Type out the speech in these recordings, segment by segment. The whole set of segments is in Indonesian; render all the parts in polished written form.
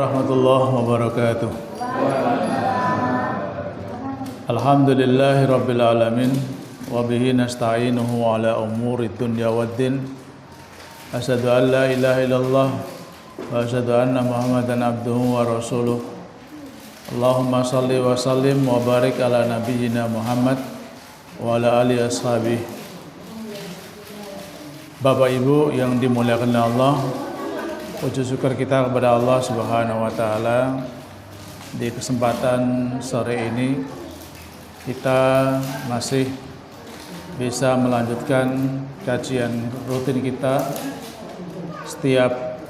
warahmatullahi wabarakatuh. Alhamdulillahi rabbil alamin wa bihi nasta'inuhu ala umuri dunya waddin. Asyhadu an la ilaha illallah wa asyhadu anna Muhammadan abduhu wa rasuluh. Allahumma salli wa sallim wa barik ala nabiyyina Muhammad wa ala alihi ashabihi. Bapak Ibu yang dimuliakan Allah, puji syukur kita kepada Allah Subhanahu wa taala. Di kesempatan sore ini kita masih bisa melanjutkan kajian rutin kita setiap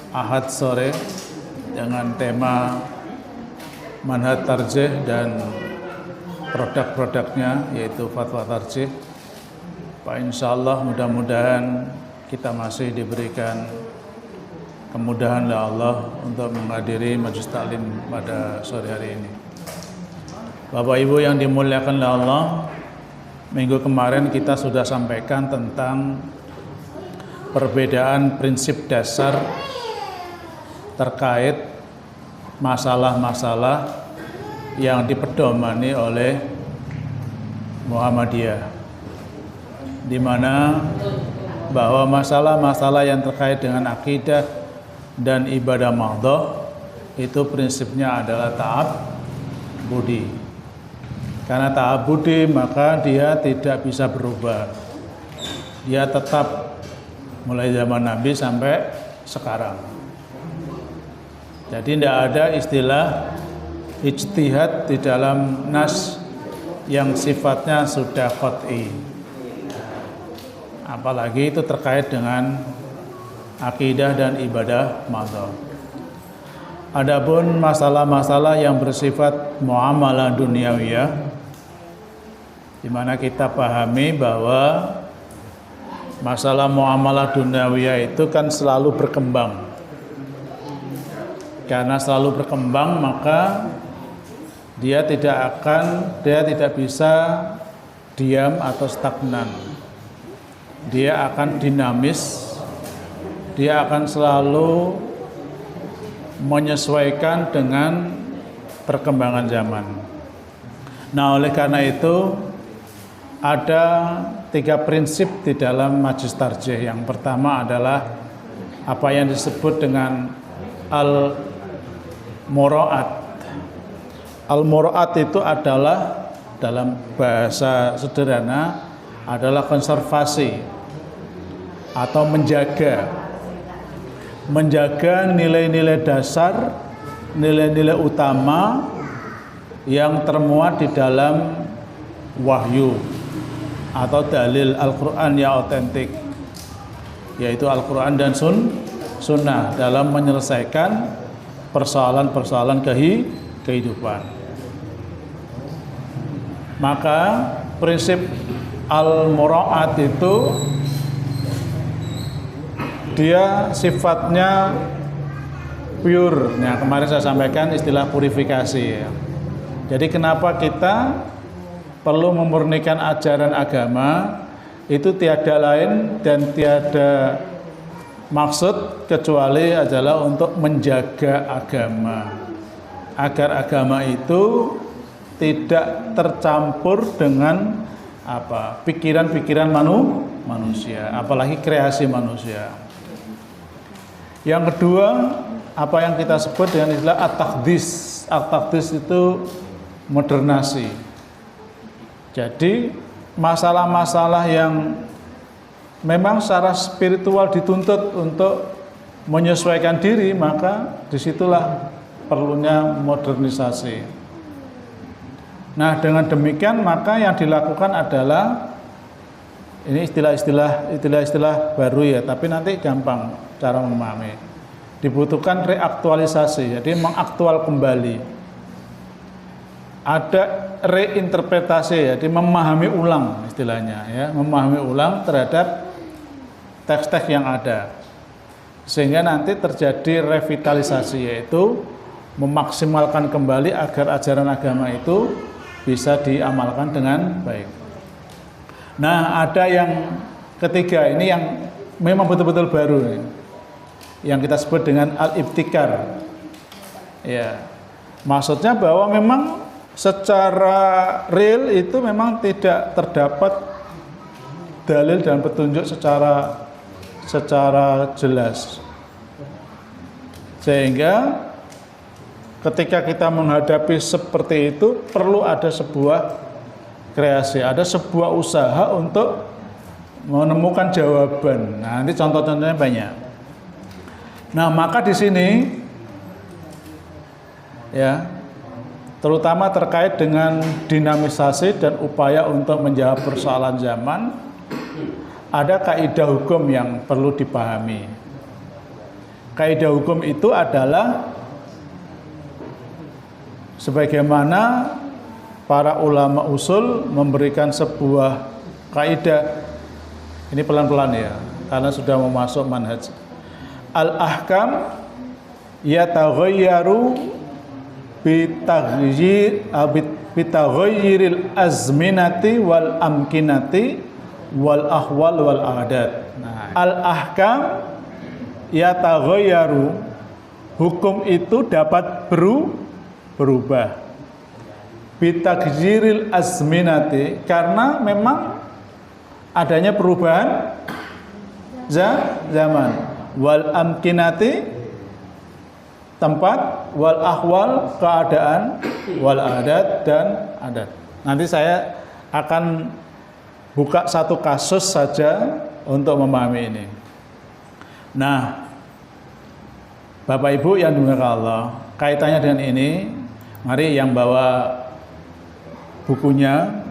Ahad sore dengan tema manhaj tarjih dan produk-produknya, yaitu fatwa tarjih. Pak, insyaallah mudah-mudahan kita masih diberikan kemudahan oleh Allah untuk menghadiri majelis taklim pada sore hari ini. Bapak Ibu yang dimuliakan oleh Allah, minggu kemarin kita sudah sampaikan tentang perbedaan prinsip dasar terkait masalah-masalah yang dipedomani oleh Muhammadiyah, di mana bahwa masalah-masalah yang terkait dengan akidah dan ibadah mahdhah itu prinsipnya adalah ta'abbudi. Karena ta'abbudi maka dia tidak bisa berubah. Dia tetap mulai zaman Nabi sampai sekarang. Jadi tidak ada istilah ijtihad di dalam nas yang sifatnya sudah qat'i. Apalagi itu terkait dengan akidah dan ibadah mahdhah. Adapun masalah-masalah yang bersifat muamalah duniawiyah, di mana kita pahami bahwa masalah muamalah duniawiyah itu kan selalu berkembang. Karena selalu berkembang, maka dia tidak bisa diam atau stagnan. Dia akan dinamis, dia akan selalu menyesuaikan dengan perkembangan zaman. Nah, oleh karena itu ada 3 prinsip di dalam majelis tarjih. Yang pertama adalah apa yang disebut dengan al-mura'at. Al-mura'at itu adalah dalam bahasa sederhana adalah konservasi atau menjaga nilai-nilai dasar, nilai-nilai utama yang termuat di dalam wahyu atau dalil Al-Quran yang otentik, yaitu Al-Quran dan Sunnah dalam menyelesaikan persoalan-persoalan kehidupan. Maka prinsip al-mura'at itu dia sifatnya pure. Nah, kemarin saya sampaikan istilah purifikasi ya. Jadi kenapa kita perlu memurnikan ajaran agama, itu tiada lain dan tiada maksud kecuali adalah untuk menjaga agama, agar agama itu tidak tercampur dengan pikiran-pikiran manusia, apalagi kreasi manusia. Yang kedua, apa yang kita sebut dengan istilah at-taqdis. At-taqdis itu modernasi. Jadi masalah-masalah yang memang secara spiritual dituntut untuk menyesuaikan diri, maka disitulah perlunya modernisasi. Nah, dengan demikian maka yang dilakukan adalah, ini istilah-istilah baru ya, tapi nanti gampang cara memahami. Dibutuhkan reaktualisasi, jadi mengaktual kembali. Ada reinterpretasi, jadi memahami ulang istilahnya ya, memahami ulang terhadap teks-teks yang ada. Sehingga nanti terjadi revitalisasi, yaitu memaksimalkan kembali agar ajaran agama itu bisa diamalkan dengan baik. Nah, ada yang ketiga, ini yang memang betul-betul baru nih, yang kita sebut dengan al-ibtikar. Ya. Maksudnya bahwa memang secara real itu memang tidak terdapat dalil dan petunjuk secara jelas. Sehingga ketika kita menghadapi seperti itu perlu ada sebuah kreasi, ada sebuah usaha untuk menemukan jawaban. Nah, nanti contoh-contohnya banyak. Nah, maka di sini ya, terutama terkait dengan dinamisasi dan upaya untuk menjawab persoalan zaman, ada kaidah hukum yang perlu dipahami. Kaidah hukum itu adalah sebagaimana para ulama usul memberikan sebuah kaidah. Ini pelan-pelan ya, karena sudah mau masuk manhaj. Al-ahkam yataghayyaru bitaghayyiril azminati wal amkinati wal ahwal wal adat. Nah, al-ahkam yataghayyaru, hukum itu dapat berubah. Bitaghayyiril azminati, karena memang adanya perubahan zaman. Wal amkinati, tempat. Wal ahwal, keadaan. Wal adat, dan adat. Nanti saya akan buka satu kasus saja untuk memahami ini. Nah, Bapak Ibu yang dimuliakan Allah, kaitannya dengan ini, mari yang bawa bukunya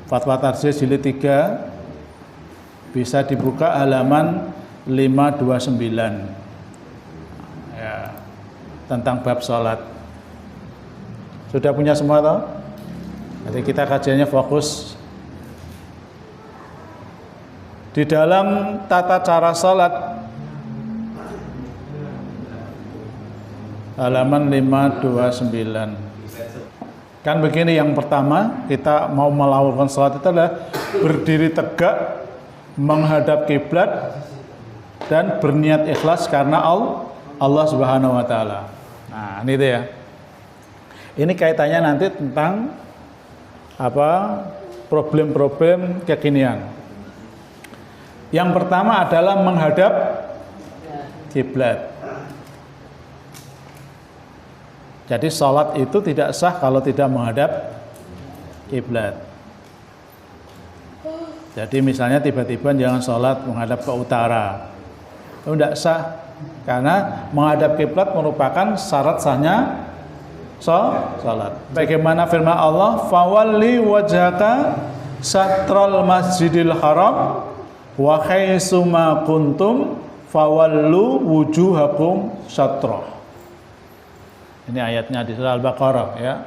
Fatwa Tarjih jilid 3 bisa dibuka halaman 529 ya, tentang bab sholat. Sudah punya semua toh? Jadi kita kajiannya fokus di dalam tata cara sholat, halaman 529. Kan begini, yang pertama kita mau melakukan sholat itu adalah berdiri tegak menghadap kiblat dan berniat ikhlas karena Allah Subhanahu wa taala. Nah, ini dia. Ini kaitannya nanti tentang problem-problem kekinian. Yang pertama adalah menghadap kiblat. Jadi sholat itu tidak sah kalau tidak menghadap kiblat. Jadi misalnya tiba-tiba jangan sholat menghadap ke utara, itu tidak sah, karena menghadap kiblat merupakan syarat sahnya sholat. Bagaimana firman Allah, fawalli wajhaka satral masjidil haram wa haitsuma kuntum fawallu wujuhakum satrah. Ini ayatnya di surah Al-Baqarah ya.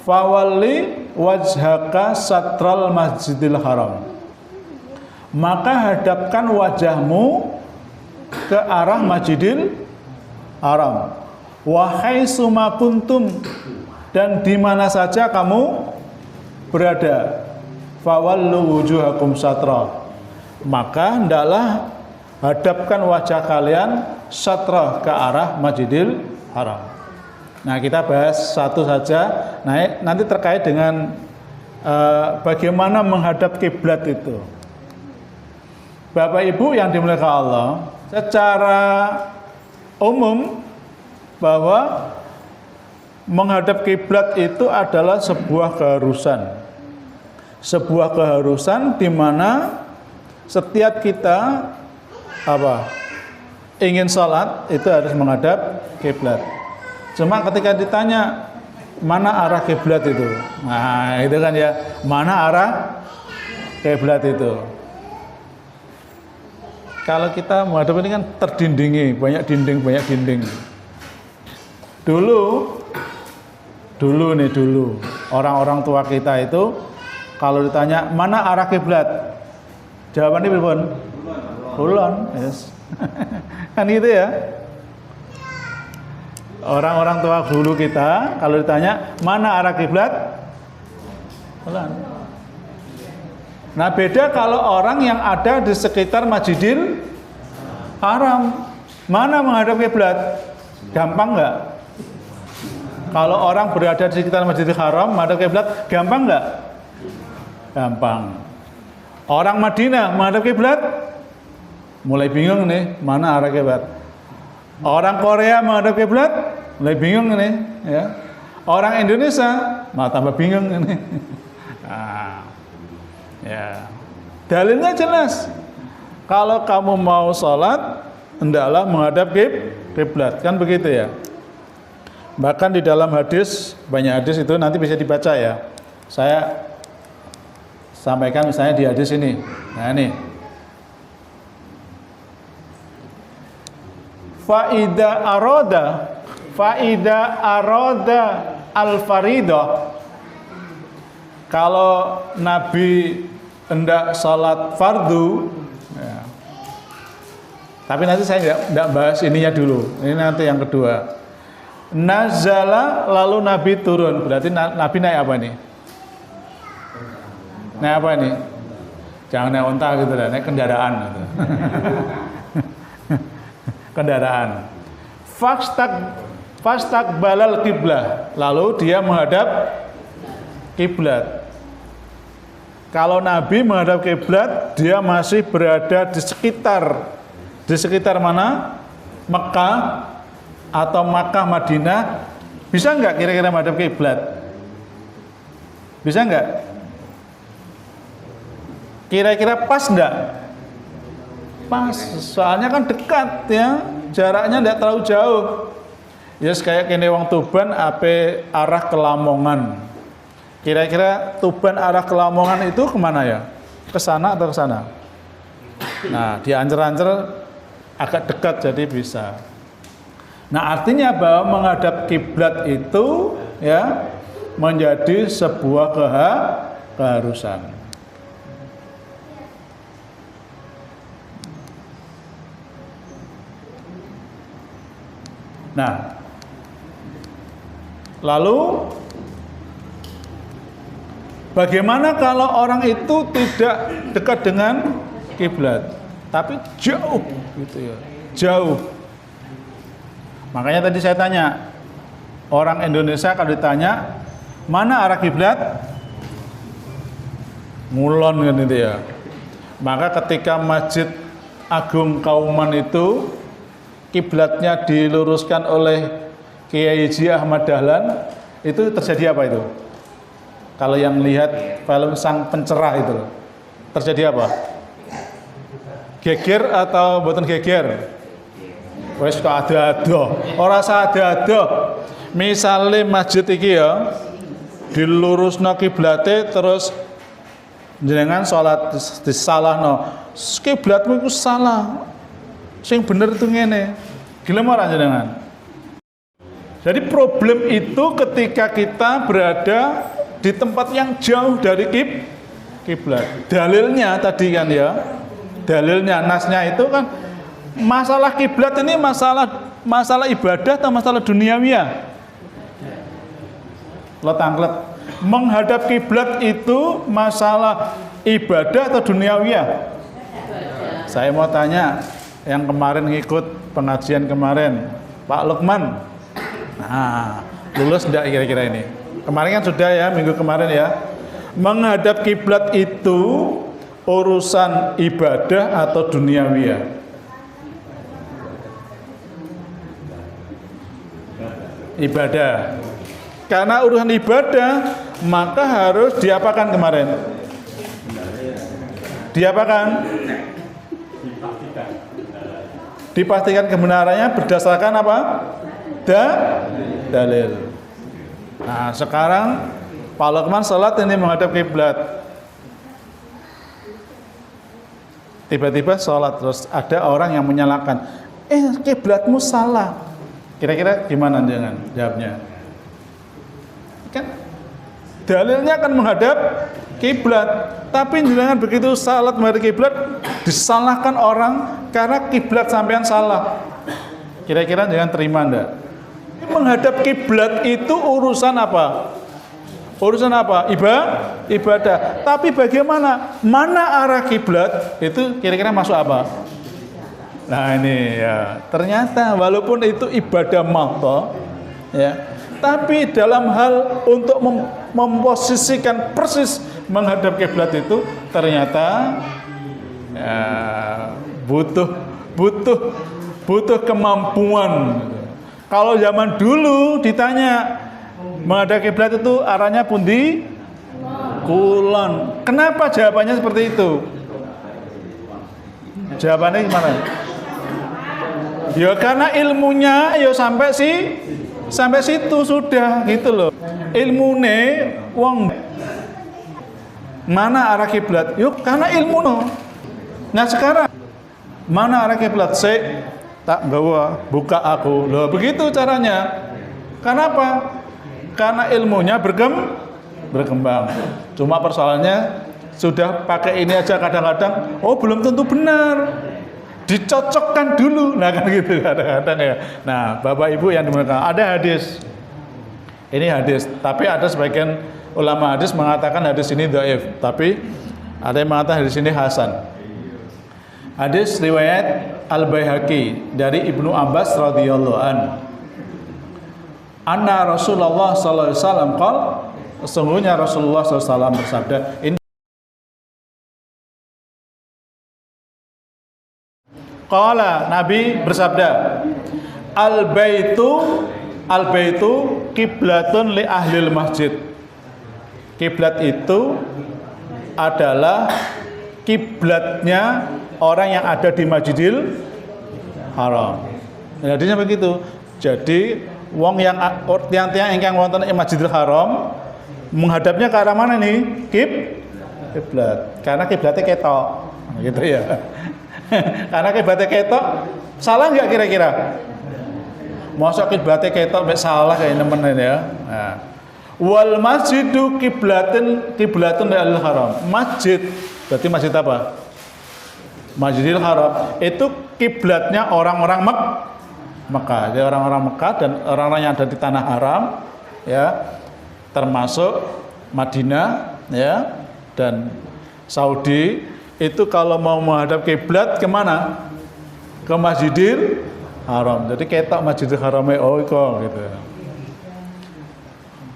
Fawalli wajhaka satral masjidil haram. Maka hadapkan wajahmu ke arah Masjidil Haram. Wa haitsuma kuntum, dan di mana saja kamu berada. Fawallu wujuhakum satrah. Maka hendaklah hadapkan wajah kalian satrah ke arah Masjidil Haram. Nah, kita bahas satu saja. Nah, nanti terkait dengan bagaimana menghadap kiblat itu. Bapak Ibu yang dimuliakan Allah, secara umum bahwa menghadap kiblat itu adalah sebuah keharusan. Sebuah keharusan di mana setiap kita ingin sholat itu harus menghadap kiblat. Cuma ketika ditanya mana arah kiblat itu, nah itu kan ya, mana arah kiblat itu. Kalau kita menghadap ini kan terdindingi, banyak dinding. Dulu orang-orang tua kita itu kalau ditanya mana arah kiblat, jawabannya berapa? Kulon, yes. Kan gitu ya. Orang-orang tua dulu kita kalau ditanya mana arah kiblat, kulon. Nah, beda kalau orang yang ada di sekitar Masjidil Haram, mana menghadap kiblat? Gampang nggak? Kalau orang berada di sekitar Masjidil Haram, menghadap kiblat, gampang nggak? Gampang. Orang Madinah menghadap kiblat, mulai bingung nih, mana arah kiblat. Orang Korea menghadap kiblat, mulai bingung nih, ya. Orang Indonesia malah tambah bingung ini. Nah, ya. Dalilnya jelas. Kalau kamu mau sholat, hendaklah menghadap kiblat, kan begitu ya. Bahkan di dalam hadis, banyak hadis itu nanti bisa dibaca ya. Saya sampaikan misalnya di hadis ini. Nah ini. Faida aroda al-faridah. Kalau Nabi hendak sholat fardu, ya. Tapi nanti saya tidak bahas ininya dulu. Ini nanti yang kedua. Nazala, lalu Nabi turun. Berarti Nabi naik apa nih? Naik apa nih? Jangan naik onta gitu lah, naik kendaraan gitu. Kendaraan. Fastak balal kiblah. Lalu dia menghadap kiblat. Kalau Nabi menghadap kiblat, dia masih berada di sekitar mana? Mekah atau Makkah, Madinah. Bisa nggak kira-kira menghadap kiblat? Bisa nggak? Kira-kira pas nggak? Pas, soalnya kan dekat ya, jaraknya tidak terlalu jauh. Ya kayak kene wong Tuban ape arah ke Lamongan. Kira-kira Tuban arah ke Lamongan itu kemana ya? Ke sana atau ke sana? Nah, di Ancol-Ancol agak dekat jadi bisa. Nah, artinya bahwa menghadap kiblat itu ya menjadi sebuah keharusan. Nah, lalu bagaimana kalau orang itu tidak dekat dengan kiblat, tapi jauh gitu ya, jauh. Makanya tadi saya tanya, orang Indonesia kalau ditanya mana arah kiblat, ngulon kan itu ya. Maka ketika Masjid Agung Kauman itu kiblatnya diluruskan oleh Kiai Haji Ahmad Dahlan, itu terjadi apa itu? Kalau yang lihat film Sang Pencerah itu, terjadi apa? Geger atau buatan geger? Wes kok ada-ada, ora ada-ada. Misale masjid iki ya dilurusno kiblate terus jenengan salat disalahno. Kiblatmu iku salah. Sing bener itu ngene. Gelem ora jenengan? Jadi problem itu ketika kita berada di tempat yang jauh dari kiblat. Dalilnya tadi kan ya. Dalilnya nasnya itu kan masalah kiblat ini masalah ibadah atau masalah duniawiyah? Lo tanglet. Menghadap kiblat itu masalah ibadah atau duniawiyah? Saya mau tanya yang kemarin ngikut pengajian kemarin, Pak Lukman. Nah, lulus enggak kira-kira ini? Kemarin kan sudah ya, minggu kemarin ya. Menghadap kiblat itu urusan ibadah atau duniawiyah? Ibadah. Karena urusan ibadah, maka harus diapakan kemarin? Diapakan? Dipastikan kebenarannya berdasarkan apa? Dalil. Nah, sekarang Pak Lukman salat ini menghadap kiblat. Tiba-tiba salat terus ada orang yang menyalahkan, kiblatmu salah. Kira-kira gimana jangan jawabnya? Kan dalilnya kan menghadap kiblat, tapi jangan begitu salat menghadap kiblat disalahkan orang karena kiblat sampean salah. Kira-kira jangan terima ndak? Menghadap kiblat itu urusan apa? Urusan apa? Ibadah. Tapi bagaimana? Mana arah kiblat? Itu kira-kira masuk apa? Nah ini ya, ternyata walaupun itu ibadah mahdoh, ya, tapi dalam hal untuk memposisikan persis menghadap kiblat itu ternyata ya, butuh kemampuan. Kalau zaman dulu ditanya menghadap kiblat itu arahnya pundi? Kulon. Kenapa jawabannya seperti itu? Jawabannya gimana? Ya karena ilmunya ya sampai situ sudah gitu loh. Ilmune wong mana arah kiblat? Yuk karena ilmu no. Nah sekarang mana arah kiblat? Tak bawa buka aku. Loh begitu caranya. Kenapa? Karena ilmunya berkembang. Cuma persoalannya sudah pakai ini aja kadang-kadang, oh belum tentu benar. Dicocokkan dulu. Nah kan gitu kadang-kadang ya. Nah, Bapak Ibu yang dimuliakan, ada hadis. Ini hadis, tapi ada sebagian ulama hadis mengatakan hadis ini dhaif, tapi ada yang mengatakan hadis ini hasan. Hadis riwayat Al-Baihaqi dari Ibnu Abbas radhiyallahu an. Anna Rasulullah sallallahu alaihi wasallam qala, sesungguhnya Rasulullah sallallahu alaihi wasallam bersabda, qala, Nabi bersabda, al-baitu kiblatun li ahlil masjid. Kiblat itu adalah kiblatnya orang yang ada di Masjidil Haram. Jadinya begitu. Jadi wong yang tiang-tiang ingkang wonten ing Masjidil Haram menghadapnya ke arah mana nih? Kiblat. Karena kiblatnya ketok. Gitu ya. Karena kiblatnya ketok, salah nggak kira-kira? Masa kiblatnya ketok salah kayak nemen ya. Nah. Wal masjidu kiblatun lil haram. Masjid berarti masjid apa? Masjidil Haram itu kiblatnya orang-orang Mekah. Jadi orang-orang Mekah dan orang-orang yang ada di tanah haram ya, termasuk Madinah ya dan Saudi, itu kalau mau menghadap kiblat kemana? Ke Masjidil Haram. Jadi ketok Masjidil Haram gitu.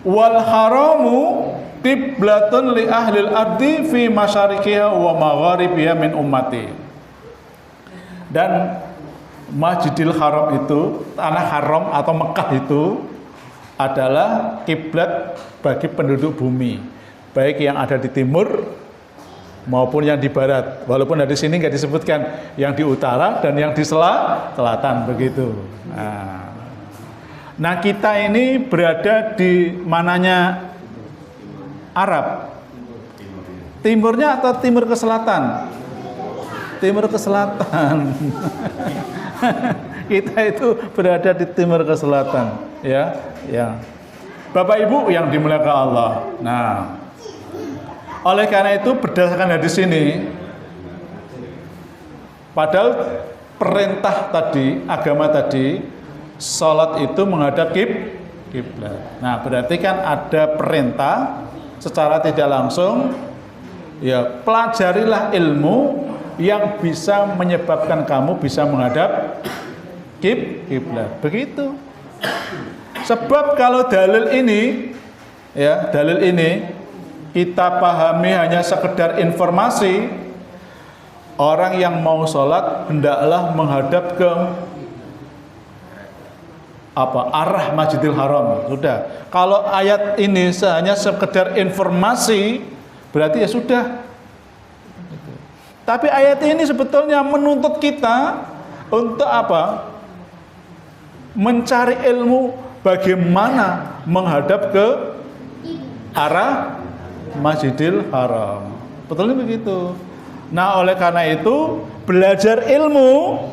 Wal haramu qiblatun li ahlil ardi fi masyariqiha wa magharibiha min ummati. Dan Masjidil Haram itu, tanah haram atau Mekah itu adalah kiblat bagi penduduk bumi, baik yang ada di timur maupun yang di barat. Walaupun dari sini nggak disebutkan yang di utara dan yang di selatan begitu. Nah kita ini berada di mananya Arab? Timurnya atau timur ke selatan? Timur ke selatan. Kita itu berada di timur ke selatan, ya. Bapak Ibu yang dimuliakan Allah. Nah, oleh karena itu berdasarkan hadis ini, padahal perintah tadi, agama tadi, salat itu menghadap kiblat. Nah, berarti kan ada perintah secara tidak langsung, ya pelajarilah ilmu yang bisa menyebabkan kamu bisa menghadap kiblat. Begitu. Sebab kalau dalil ini, ya dalil ini kita pahami hanya sekedar informasi, orang yang mau sholat hendaklah menghadap ke arah Masjidil Haram. Sudah. Kalau ayat ini hanya sekedar informasi, berarti ya sudah. Tapi ayat ini sebetulnya menuntut kita untuk apa? Mencari ilmu bagaimana menghadap ke arah Masjidil Haram. Betulnya begitu. Nah, oleh karena itu belajar ilmu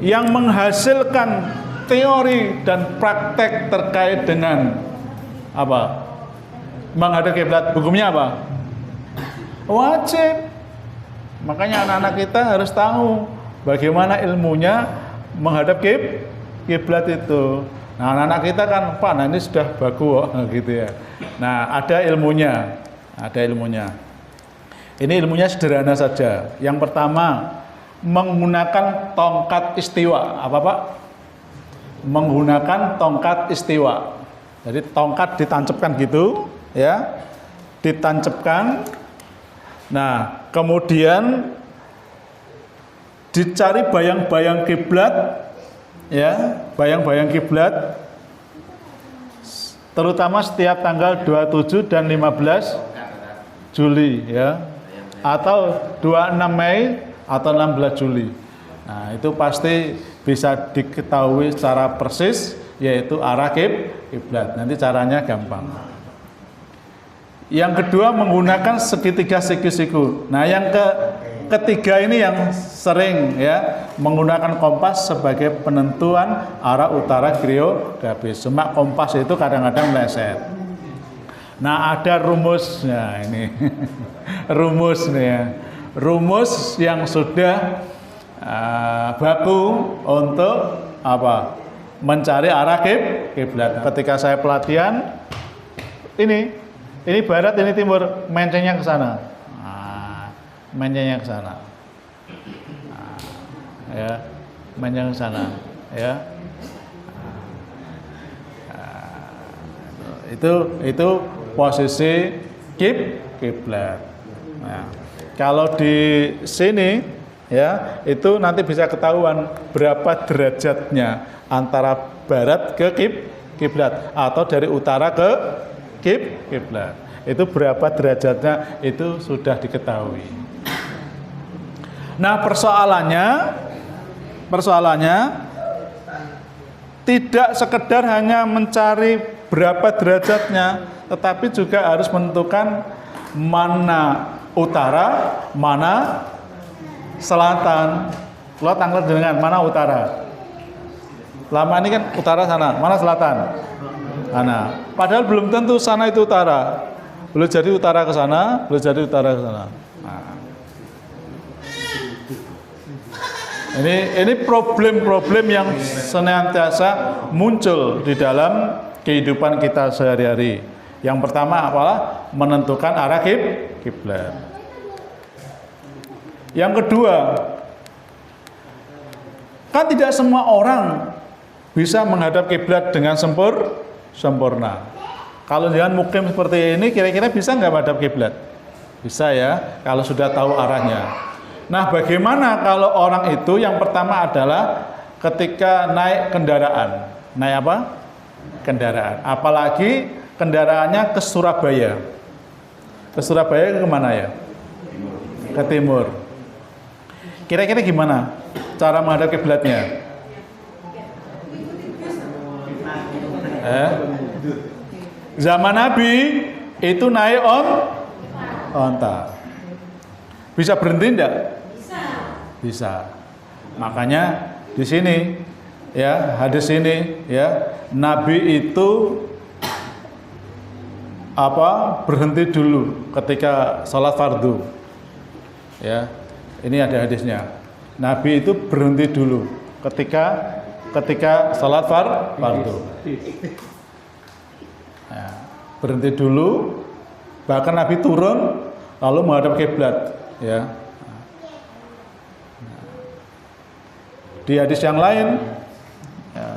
yang menghasilkan teori dan praktek terkait dengan apa? Menghadap kiblat, hukumnya apa? Wajib. Makanya anak-anak kita harus tahu bagaimana ilmunya menghadap kiblat itu. Nah, anak-anak kita kan, Pak, nah ini sudah bagus gitu ya. Nah, ada ilmunya. Ini ilmunya sederhana saja. Yang pertama, menggunakan tongkat istiwa. Apa Pak? Menggunakan tongkat istiwa. Jadi tongkat ditancapkan gitu, ya, ditancapkan. Nah, kemudian dicari bayang-bayang kiblat, ya, bayang-bayang kiblat, terutama setiap tanggal 27 dan 15 Juli, ya, atau 26 Mei atau 16 Juli. Nah, itu pasti bisa diketahui secara persis, yaitu arah kiblat. Nanti caranya gampang. Yang kedua menggunakan segitiga siku-siku. Nah, yang ketiga ini yang sering, ya, menggunakan kompas sebagai penentuan arah utara geografis. Cuma kompas itu kadang-kadang meleset. Nah, ada rumusnya ini. Rumusnya. Rumus yang sudah baku untuk apa? Mencari arah kiblat. Ketika saya pelatihan, ini barat, ini timur, mencengnya ke sana. Nah, mencengnya ke sana. Nah, ya, menceng ke sana, ya. Nah, itu posisi kiblat. Nah, kalau di sini, ya, itu nanti bisa ketahuan berapa derajatnya antara barat ke kiblat atau dari utara ke kiblat. Itu berapa derajatnya itu sudah diketahui. Nah, persoalannya tidak sekedar hanya mencari berapa derajatnya, tetapi juga harus menentukan mana utara, mana selatan. Kalau tanggal dengan mana utara? Lama ini kan utara sana, mana selatan? Sana. Padahal belum tentu sana itu utara. Boleh jadi utara ke sana, boleh jadi utara ke sana. Nah. Ini problem-problem yang senantiasa muncul di dalam kehidupan kita sehari-hari. Yang pertama apalah? Menentukan arah kiblat. Yang kedua, kan tidak semua orang bisa menghadap kiblat dengan sempurna. Kalau jangan mukim seperti ini, kira-kira bisa nggak menghadap kiblat? Bisa, ya, kalau sudah tahu arahnya. Nah, bagaimana kalau orang itu yang pertama adalah ketika naik kendaraan. Naik apa? Kendaraan. Apalagi kendaraannya ke Surabaya. Ke Surabaya ke mana, ya? Ke timur. Kira-kira gimana cara menghadap kiblatnya? Zaman Nabi itu naik onta. Bisa berhenti enggak? Bisa. Makanya di sini, ya, hadis ini, ya, Nabi itu berhenti dulu ketika sholat fardu. Ya, ini ada hadisnya. Nabi itu berhenti dulu ketika sholat fardu. Ya, berhenti dulu, bahkan Nabi turun lalu menghadap kiblat, ya. Di hadis yang lain, ya.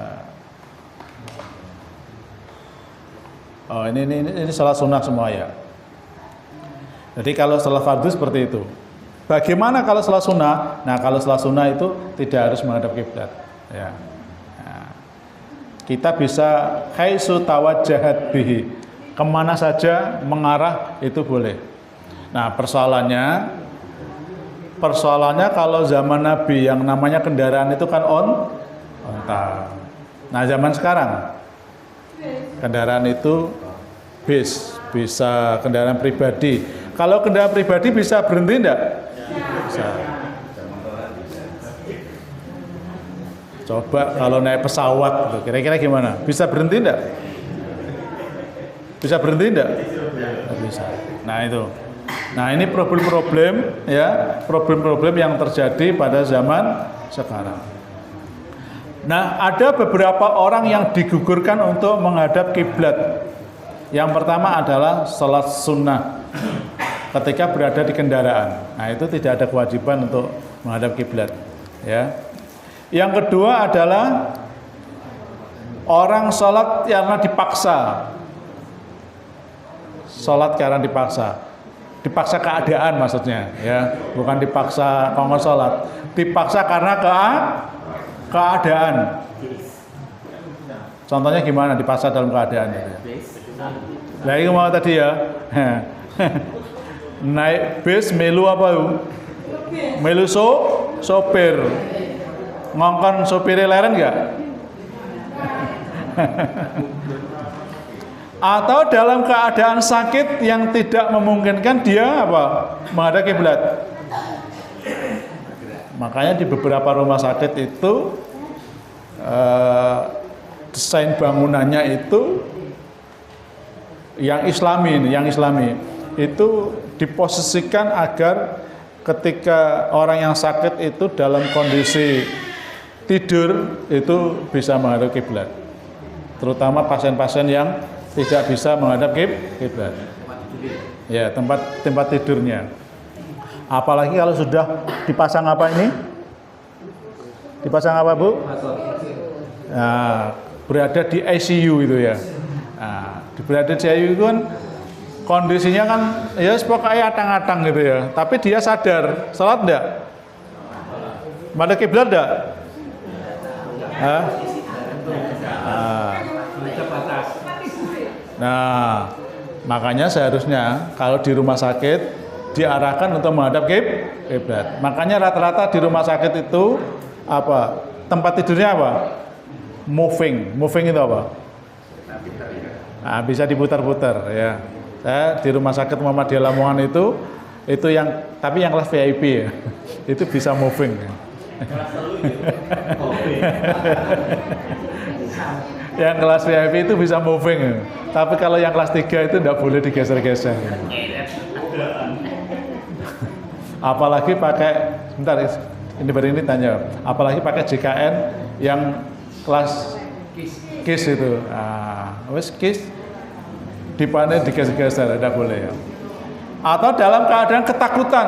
Oh, ini salat sunnah semua, ya. Jadi kalau salat fardu seperti itu. Bagaimana kalau salat sunnah? Nah, kalau salat sunnah itu tidak harus menghadap kiblat, ya. Nah, kita bisa haitsu tawajjahat bihi, kemana saja mengarah itu boleh. Nah, persoalannya kalau zaman Nabi yang namanya kendaraan itu kan onta. Nah, zaman sekarang kendaraan itu bis, bisa kendaraan pribadi. Kalau kendaraan pribadi bisa berhenti enggak? Bisa. Coba kalau naik pesawat, kira-kira gimana? Bisa berhenti enggak? Bisa berhenti enggak? Bisa. Nah, itu. Nah, ini problem-problem, ya, problem-problem yang terjadi pada zaman sekarang. Nah, ada beberapa orang yang digugurkan untuk menghadap kiblat. Yang pertama adalah salat sunnah ketika berada di kendaraan. Nah, itu tidak ada kewajiban untuk menghadap kiblat. Ya. Yang kedua adalah orang sholat karena dipaksa. Sholat karena dipaksa keadaan maksudnya, ya, bukan dipaksa kongkong sholat, dipaksa karena keadaan. Contohnya gimana dipaksa dalam keadaan gitu ya? Nah itu mau tadi ya, naik bis melu apa itu? Melu sopir, ngongkon sopirnya leren nggak? Atau dalam keadaan sakit yang tidak memungkinkan dia apa? Menghadap kiblat. Makanya di beberapa rumah sakit itu desain bangunannya itu yang islami itu diposisikan agar ketika orang yang sakit itu dalam kondisi tidur itu bisa menghadap kiblat. Terutama pasien-pasien yang tidak bisa menghadap kiblat. Ya, tempat tidurnya. Apalagi kalau sudah dipasang apa ini? Dipasang apa, Bu? Nah, berada di ICU itu ya. Nah, berada di ICU itu kan kondisinya kan ya pokoknya atang-atang gitu ya. Tapi dia sadar, salat enggak? Menghadap kiblat enggak? Hah? Nah, makanya seharusnya kalau di rumah sakit diarahkan untuk menghadap kiblat. Makanya rata-rata di rumah sakit itu apa? Tempat tidurnya apa? Moving itu apa? Nah, bisa diputar-putar ya. Saya di rumah sakit Muhammadiyah Lamongan itu yang tapi yang kelas VIP ya. Itu bisa moving. Yang kelas VIP itu bisa moving. Tapi kalau yang kelas 3 itu tidak boleh digeser-geser. Apalagi pakai, sebentar, ini tanya, apalagi pakai JKN yang kelas KIS itu. Wes KIS dipanen digeser-geser, tidak boleh ya. Atau dalam keadaan ketakutan,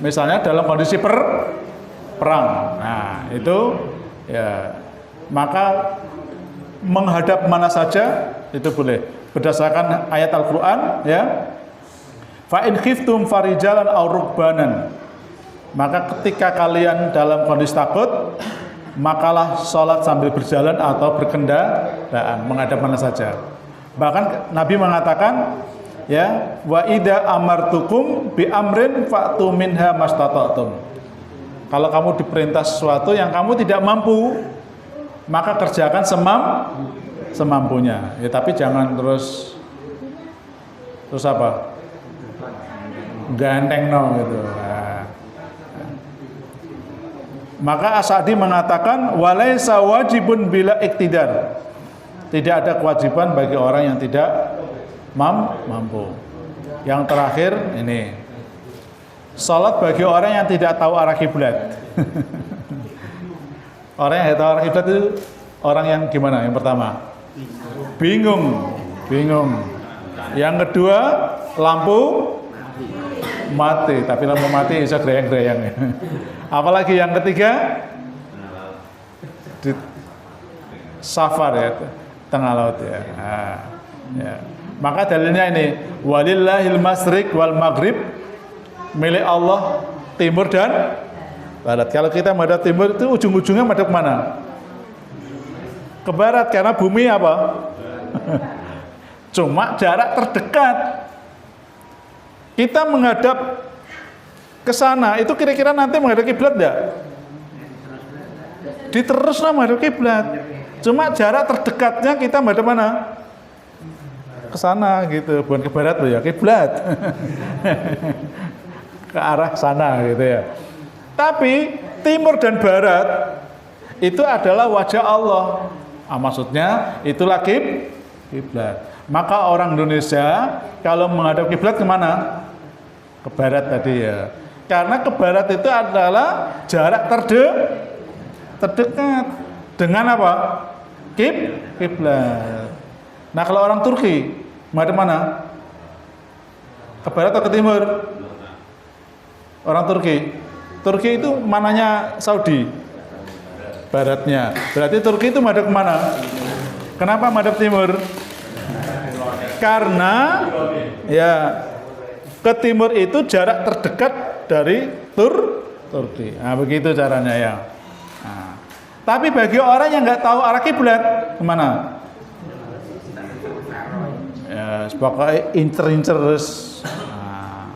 misalnya dalam kondisi perang. Nah, itu ya maka menghadap mana saja itu boleh berdasarkan ayat Al-Qur'an ya. Fa in khiftum farijalan aw rukbanan. Maka ketika kalian dalam kondisi takut, makalah sholat sambil berjalan atau berkendaraan, menghadap mana saja. Bahkan Nabi mengatakan ya, wa idza amartukum bi amrin fa'tu minha mastata'tum. Kalau kamu diperintah sesuatu yang kamu tidak mampu, maka kerjakan semampunya. Ya, tapi jangan terus apa? Ganteng gitu. Nah. Maka As-Sa'di mengatakan walaisa wajibun bila iktidar. Tidak ada kewajiban bagi orang yang tidak mampu. Yang terakhir ini. Salat bagi orang yang tidak tahu arah kiblat. Orang yang tidak tahu arah kiblat itu orang yang gimana? Yang pertama, bingung. Yang kedua, lampu mati. Tapi lampu mati bisa greyang-greyang. Apalagi yang ketiga, di safar ya, tengah laut ya. Nah, ya. Maka dalilnya ini, walillahil masyriq wal maghrib, milik Allah timur dan barat. Kalau kita menghadap timur itu ujung-ujungnya menghadap mana? Ke barat, karena bumi apa? Cuma jarak terdekat. Kita menghadap ke sana, itu kira-kira nanti menghadap kiblat enggak? Diteruslah menghadap kiblat. Cuma jarak terdekatnya kita menghadap mana? Ke sana gitu, bukan ke barat loh ya, kiblat. Ke arah sana gitu ya. Tapi timur dan barat itu adalah wajah Allah. Maksudnya itulah kiblat. Maka orang Indonesia kalau menghadap kiblat kemana? Ke barat tadi ya. Karena ke barat itu adalah jarak terdekat dengan apa? Kiblat. Nah kalau orang Turki menghadap mana? Ke barat atau ke timur? Orang Turki Turki itu mananya Saudi? Baratnya. Berarti Turki itu madhep kemana? Kenapa madhep timur? Karena ya ke timur itu jarak terdekat dari Turki. Nah, begitu caranya ya. Nah, tapi bagi orang yang nggak tahu arah kiblat kemana? Ya, pokoknya incer-incer terus. Nah,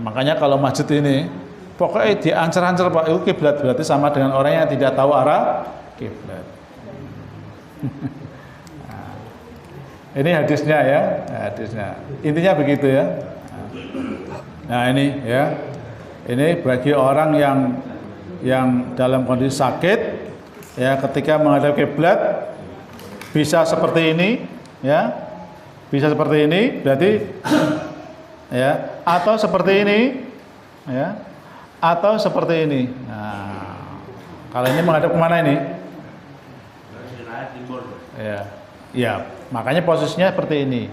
makanya kalau masjid ini pokoknya diancer-ancer Pak, itu kiblat berarti sama dengan orang yang tidak tahu arah kiblat. Nah, ini hadisnya ya, hadisnya. Intinya begitu ya. Nah, ini ya. Ini bagi orang yang dalam kondisi sakit ya, ketika menghadap kiblat bisa seperti ini ya. Bisa seperti ini berarti ya, atau seperti ini ya, atau seperti ini. Nah, kalau ini menghadap kemana ini? Ya, ya, makanya posisinya seperti ini,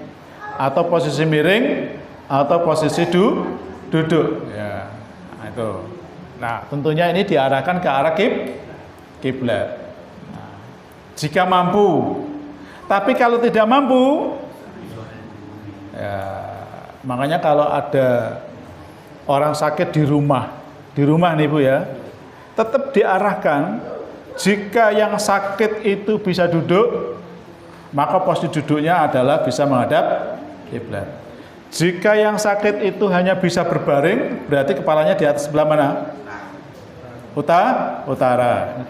atau posisi miring, atau posisi duduk. Ya, nah, itu. Nah, tentunya ini diarahkan ke arah kiblat. Nah, jika mampu, tapi kalau tidak mampu. Ya, makanya kalau ada orang sakit di rumah nih Bu ya, tetap diarahkan jika yang sakit itu bisa duduk, maka posisi duduknya adalah bisa menghadap kiblat. Jika yang sakit itu hanya bisa berbaring, berarti kepalanya di atas sebelah mana? Utara.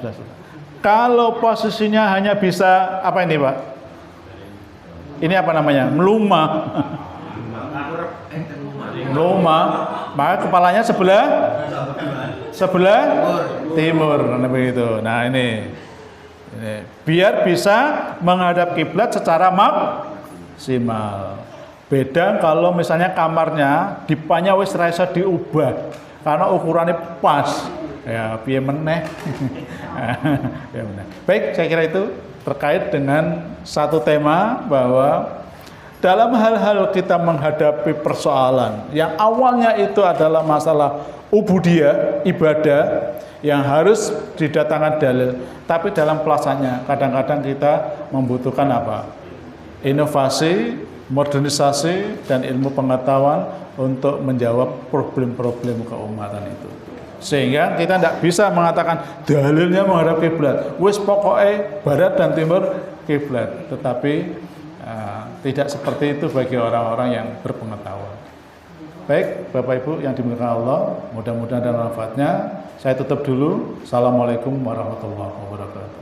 Kalau posisinya hanya bisa apa ini Pak? Ini apa namanya? Melumah, maka kepalanya sebelah timur, nah begitu. Nah ini biar bisa menghadap kiblat secara maksimal. Beda kalau misalnya kamarnya dipanya wis ra iso diubah karena ukurannya pas. Ya, piye meneh. Baik, saya kira itu terkait dengan satu tema bahwa dalam hal-hal kita menghadapi persoalan yang awalnya itu adalah masalah ubudiyah, ibadah yang harus didatangkan dalil, tapi dalam pelaksanaannya kadang-kadang kita membutuhkan apa? Inovasi, modernisasi, dan ilmu pengetahuan untuk menjawab problem-problem keumatan itu. Sehingga kita tidak bisa mengatakan dalilnya menghadap kiblat. Wis pokoknya barat dan timur kiblat. Tetapi tidak seperti itu bagi orang-orang yang berpengetahuan. Baik, Bapak Ibu yang dimuliakan Allah, mudah-mudahan ada manfaatnya. Saya tutup dulu. Assalamualaikum warahmatullahi wabarakatuh.